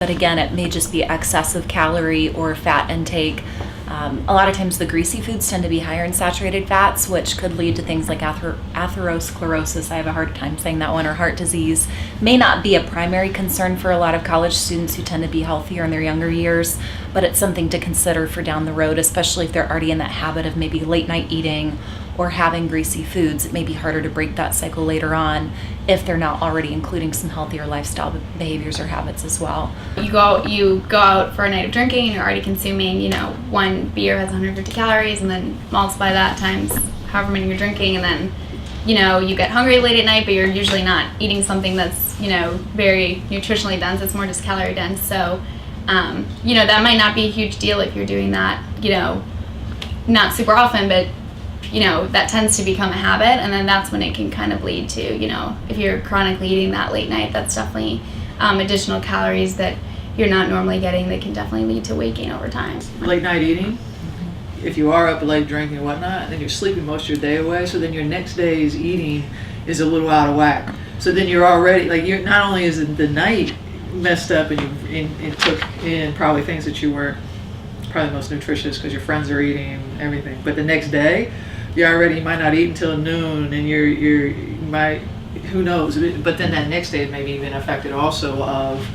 But again, it may just be excessive calorie or fat intake. A lot of times the greasy foods tend to be higher in saturated fats, which could lead to things like atherosclerosis, I have a hard time saying that one, or heart disease. May not be a primary concern for a lot of college students who tend to be healthier in their younger years, but it's something to consider for down the road, especially if they're already in that habit of maybe late night eating or having greasy foods. It may be harder to break that cycle later on if they're not already including some healthier lifestyle behaviors or habits as well. You go out for a night of drinking and you're already consuming, one beer has 150 calories, and then multiply that times however many you're drinking, and then, you get hungry late at night, but you're usually not eating something that's, very nutritionally dense. It's more just calorie dense. So, that might not be a huge deal if you're doing that, not super often, but that tends to become a habit, and then that's when it can kind of lead to, if you're chronically eating that late night, that's definitely additional calories that you're not normally getting that can definitely lead to weight gain over time. Late night eating, if you are up late drinking and whatnot, then you're sleeping most of your day away, so then your next day's eating is a little out of whack. So then you're already, you're not only is the night messed up and you took in probably things that you weren't probably most nutritious because your friends are eating and everything, but the next day, you might not eat until noon, and you might, who knows, but then that next day may be even affected also of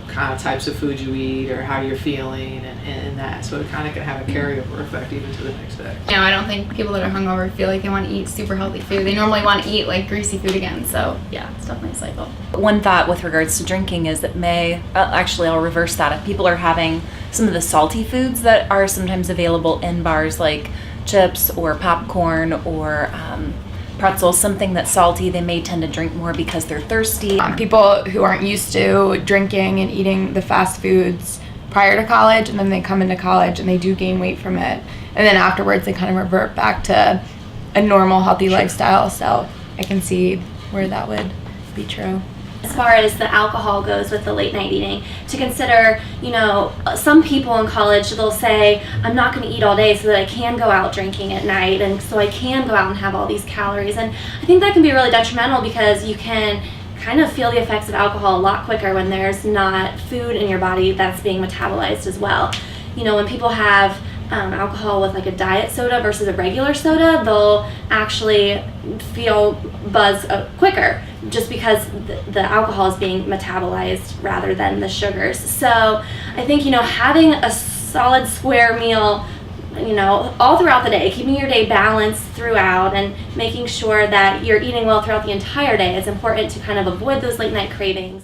kind of types of food you eat or how you're feeling and that, so it kind of can have a carryover effect even to the next day. I don't think people that are hungover feel like they want to eat super healthy food. They normally want to eat like greasy food again, so yeah, it's definitely a cycle. One thought with regards to drinking is that I'll reverse that. If people are having some of the salty foods that are sometimes available in bars, like chips or popcorn or pretzels, something that's salty, they may tend to drink more because they're thirsty. People who aren't used to drinking and eating the fast foods prior to college, and then they come into college and they do gain weight from it, and then afterwards they kind of revert back to a normal healthy lifestyle. So I can see where that would be true. As far as the alcohol goes with the late night eating, to consider, some people in college, they'll say, I'm not going to eat all day so that I can go out drinking at night, and so I can go out and have all these calories. And I think that can be really detrimental because you can kind of feel the effects of alcohol a lot quicker when there's not food in your body that's being metabolized as well. When people have alcohol with like a diet soda versus a regular soda, they'll actually feel buzz quicker just because the alcohol is being metabolized rather than the sugars. So I think, having a solid square meal, all throughout the day, keeping your day balanced throughout and making sure that you're eating well throughout the entire day is important to kind of avoid those late night cravings.